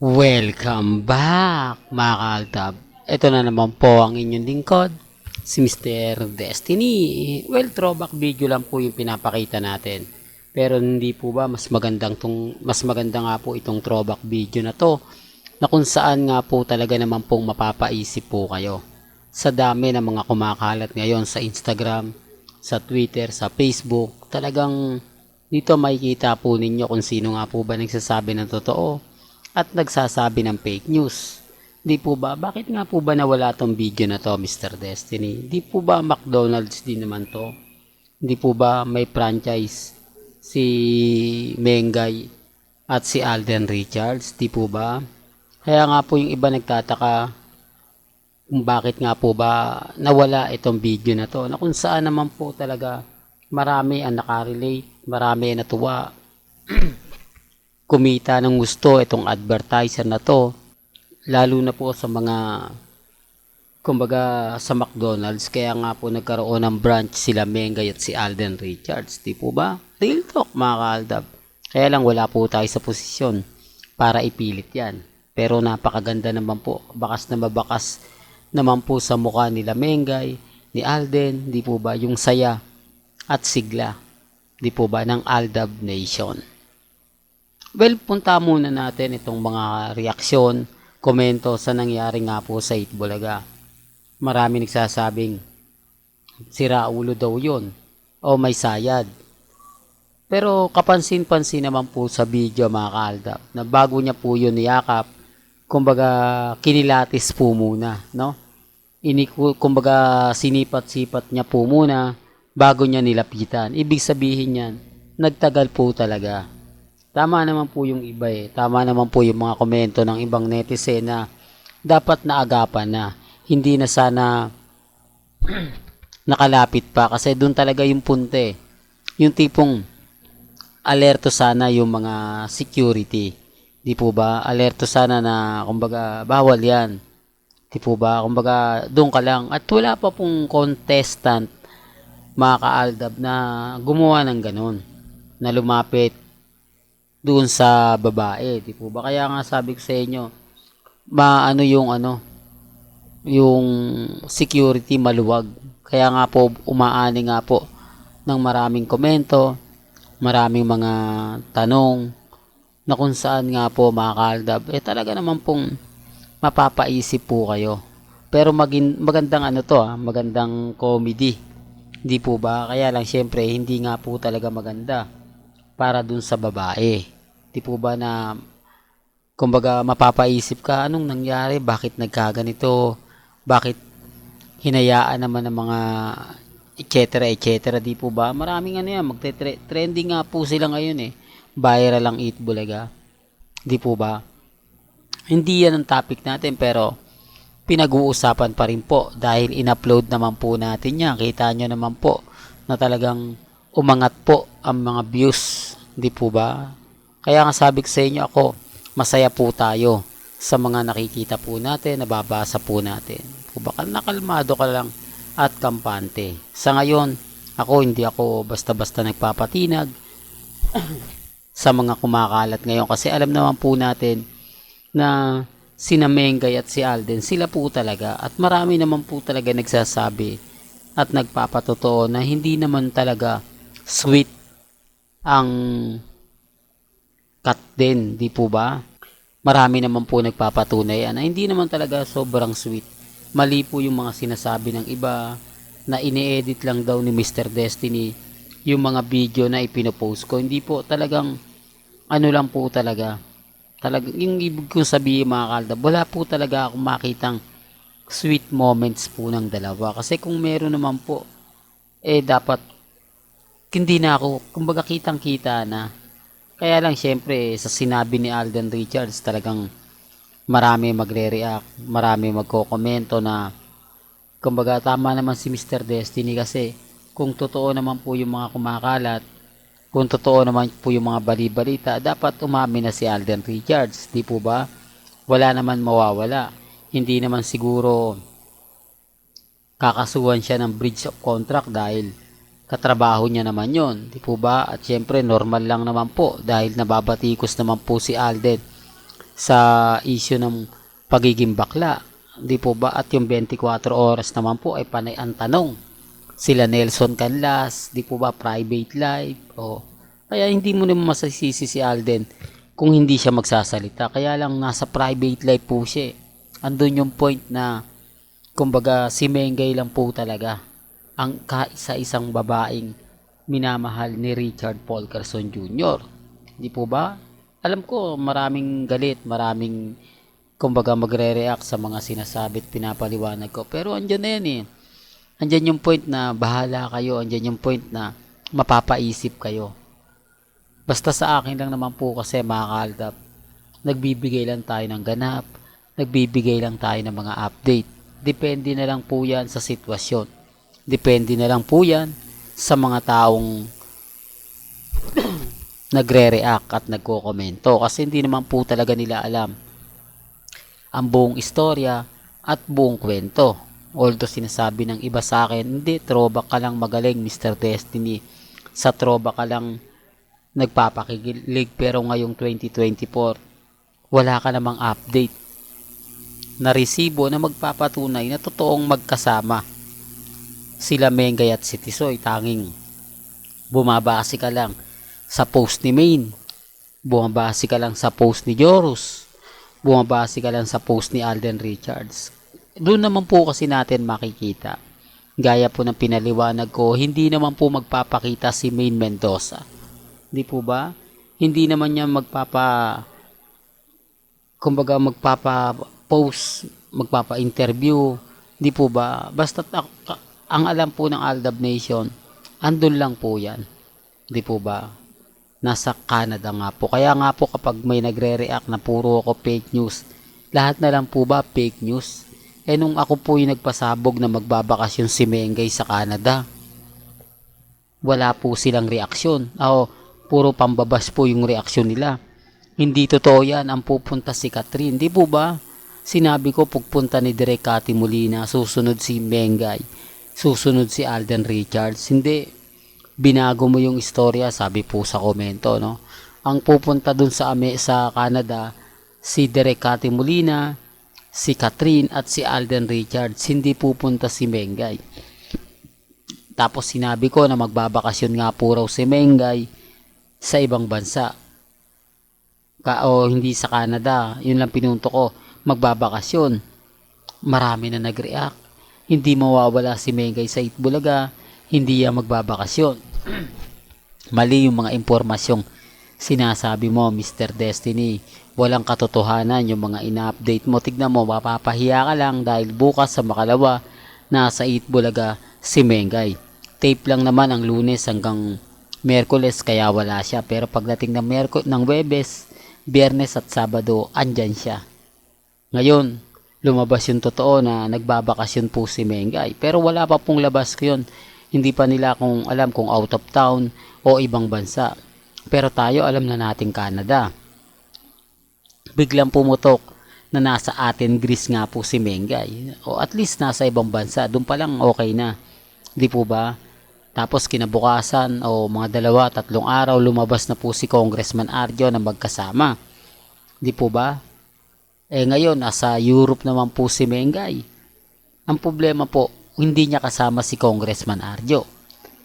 Welcome back mga kaaltab. Ito na naman po ang inyong lingkod, si Mr. Destiny. Well, throwback video lang po yung pinapakita natin. Pero hindi po ba mas maganda nga po itong throwback video na to na kung saan nga po talaga naman pong mapapaisip po kayo. Sa dami ng mga kumakalat ngayon sa Instagram, sa Twitter, sa Facebook, talagang dito makikita po ninyo kung sino nga po ba nagsasabi ng totoo at nagsasabi ng fake news. Di po ba? Bakit nga po ba nawala tong video na to, Mr. Destiny? Di po ba McDonald's din naman to? Di po ba may franchise si Mengay at si Alden Richards? Di po ba? Kaya nga po yung iba nagtataka kung bakit nga po ba nawala itong video na to, na kung saan naman po talaga marami ang nakarelate, marami ang natuwa. Kumita ng gusto itong advertiser na to, lalo na po sa mga kumbaga sa McDonald's. Kaya nga po nagkaroon ng branch sila Mengay at si Alden Richards. Di po ba? Real talk mga kaaldab. Kaya lang wala po tayo sa posisyon para ipilit yan, pero napakaganda naman po, bakas na mabakas naman po sa mukha nila Mengay, ni Alden. Di po ba yung saya at sigla, di po ba, ng Aldab Nation. Well, punta muna natin itong mga reaksyon, komento sa nangyari nga po sa Itbulaga. Marami nagsasabing sira ulo daw yun o may sayad. Pero kapansin-pansin naman po sa video mga kaaldab na bago niya po yun niyakap, kumbaga kinilatis po muna, no? Kumbaga sinipat-sipat niya po muna bago niya nilapitan. Ibig sabihin yan, nagtagal po talaga. Tama naman po yung iba eh. Tama naman po yung mga komento ng ibang netizen na dapat naagapan na. Hindi na sana nakalapit pa kasi doon talaga yung punte. Yung tipong alerto sana yung mga security. Di po ba? Alerto sana na kumbaga bawal yan. Di po ba? Kumbaga doon ka lang. At wala pa pong contestant mga kaaldab na gumawa ng ganun. Na lumapit doon sa babae, di po ba? Kaya nga sabi ko sa inyo, maano yung security maluwag. Kaya nga po umaani nga po ng maraming komento, maraming mga tanong na kung saan nga po mga kaaldab, talaga naman pong mapapaisip po kayo. Pero magandang magandang comedy. Di po ba? Kaya lang syempre hindi nga po talaga maganda para dun sa babae. Di po ba na kumbaga mapapaisip ka, anong nangyari? Bakit nagkaganito? Bakit hinayaan naman ng mga etc. Di po ba? Maraming yan, trending nga po sila ngayon eh. Viral ang Itbulaga. Di po ba? Hindi yan ang topic natin pero pinag-uusapan pa rin po dahil in-upload naman po natin yan. Kita nyo naman po na talagang umangat po ang mga views, di po ba? Kaya nga sabi ko sa inyo, ako, masaya po tayo sa mga nakikita po natin, nababasa po natin. Baka nakalmado ka lang at kampante. Sa ngayon, hindi ako basta-basta nagpapatinag sa mga kumakalat ngayon kasi alam naman po natin na sina Mengay at si Alden, sila po talaga at marami naman po talaga nagsasabi at nagpapatotoo na hindi naman talaga sweet ang cut din, di po ba? Marami naman po nagpapatunay na hindi naman talaga sobrang sweet. Mali po yung mga sinasabi ng iba na ini-edit lang daw ni Mr. Destiny yung mga video na ipinopost ko. Hindi po, talagang lang po talaga. Yung ibig kong sabihin mga kaldab, wala po talaga akong makitang sweet moments po ng dalawa. Kasi kung meron naman po, dapat hindi na ako, kumbaga kitang-kita na. Kaya lang syempre sa sinabi ni Alden Richards, talagang marami magre-react, marami magko-komento na kumbaga tama naman si Mr. Destiny kasi kung totoo naman po yung mga kumakalat, kung totoo naman po yung mga bali-balita, dapat umamin na si Alden Richards, di po ba? Wala naman mawawala. Hindi naman siguro kakasuhan siya ng breach of contract dahil katrabaho niya naman yon, di po ba? At syempre normal lang naman po dahil nababatikos naman po si Alden sa issue ng pagiging bakla. Di po ba? At yung 24 oras naman po ay panay ang tanong. Sila Nelson Canlas, di po ba, private life? O, kaya hindi mo naman masasisi si Alden kung hindi siya magsasalita. Kaya lang nasa private life po siya. Andun yung point na kumbaga si Mengay lang po talaga ang kaisa-isang babaeng minamahal ni Richard Paul Carson Jr. Di po ba? Alam ko maraming galit, maraming kumbaga magre-react sa mga sinasabi at pinapaliwanag ko. Pero andyan na yan eh. Andyan yung point na bahala kayo. Andyan yung point na mapapaisip kayo. Basta sa akin lang naman po kasi mga kaaldab, nagbibigay lang tayo ng ganap, nagbibigay lang tayo ng mga update. Depende na lang po yan sa sitwasyon. Depende na lang po yan sa mga taong nagre-react at nagko-komento. Kasi hindi naman po talaga nila alam ang buong istorya at buong kwento. Although sinasabi ng iba sa akin, hindi, throwback ka lang magaling, Mr. Destiny. Sa throwback ka lang nagpapakilig, pero ngayong 2024 wala ka namang update na resibo na magpapatunay na totoong magkasama sila Mengay at si Tisoy. Tanging bumabase ka lang sa post ni Maine, bumabase ka lang sa post ni Jorus, bumabase ka lang sa post ni Alden Richards. Doon naman po kasi natin makikita, gaya po ng pinaliwanag ko, hindi naman po magpapakita si Maine Mendoza. Di po ba? Hindi naman niya magpapa-post, magpapa-interview. Di po ba? Basta ang alam po ng Aldab Nation, andun lang po yan. Di po ba? Nasa Canada nga po. Kaya nga po kapag may nagre-react na puro ako fake news, lahat na lang po ba fake news? Eh nung ako po yung nagpasabog na magbabakasyon si Mengay sa Canada, wala po silang reaksyon. Puro pambabas po yung reaksyon nila. Hindi totoo yan, ang pupunta si Catherine. Di po ba? Sinabi ko pupunta ni Direk Cathy Molina, susunod si Mengay, susunod si Alden Richards. Hindi, binago mo yung istorya, sabi po sa komento, no? Ang pupunta dun sa Canada, si Direk Cathy Molina, si Catherine at si Alden Richards. Hindi pupunta si Mengay. Tapos sinabi ko na magbabakasyon nga po raw si Mengay sa ibang bansa. Hindi sa Canada. Yun lang pinunto ko. Magbabakasyon. Marami na nag-react. Hindi mawawala si Mengay sa Itbulaga. Hindi yan magbabakasyon. Mali yung mga impormasyong sinasabi mo, Mr. Destiny. Walang katotohanan yung mga ina-update mo. Tignan mo, mapapahiya ka lang dahil bukas sa Makalawa nasa Itbulaga si Mengay. Tape lang naman ang Lunes hanggang Miyerkules, kaya wala siya. Pero pagdating ng Webes, Biyernes at Sabado, andyan siya. Ngayon, lumabas yung totoo na nagbabakasyon po si Mengay. Pero wala pa pong labas ko yun. Hindi pa nila alam kung out of town o ibang bansa. Pero tayo alam na natin Canada. Biglang pumutok na nasa atin Greece nga po si Mengay. O at least nasa ibang bansa. Doon pa lang okay na. Di po ba? Tapos kinabukasan o mga 2-3 araw lumabas na po si Congressman Arjo na magkasama. Di po ba? Ngayon nasa Europe naman po si Mengay. Ang problema po, hindi niya kasama si Congressman Arjo.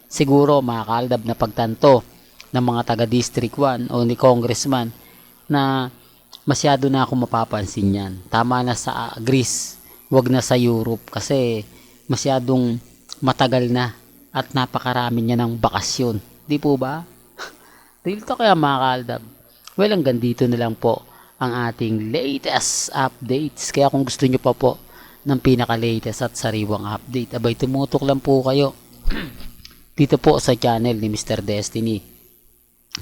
Siguro makakaldab na pagtanto ng mga taga District 1 o ni Congressman na masyado na ako mapapansin yan. Tama na sa Greece, wag na sa Europe kasi masyadong matagal na. At napakarami niya ng bakasyon. Di po ba? Real to kaya mga kaaldab. Well, hanggang dito na lang po ang ating latest updates. Kaya kung gusto nyo pa po ng pinaka-latest at sariwang update, abay tumutok lang po kayo dito po sa channel ni Mr. Destiny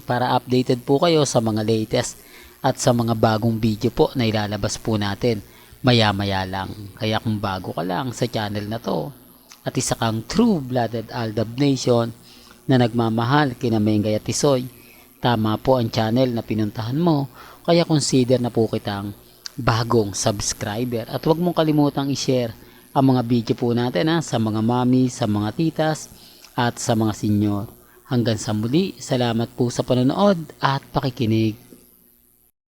para updated po kayo sa mga latest at sa mga bagong video po na ilalabas po natin maya-maya lang. Kaya kung bago ka lang sa channel na to, at isa kang true-blooded Aldab Nation na nagmamahal kina Mengay at Tisoy, tama po ang channel na pinuntahan mo, kaya consider na po kitang bagong subscriber. At huwag mong kalimutang i-share ang mga video po natin sa mga mami, sa mga titas, at sa mga senyor. Hanggang sa muli, salamat po sa panonood at pakikinig.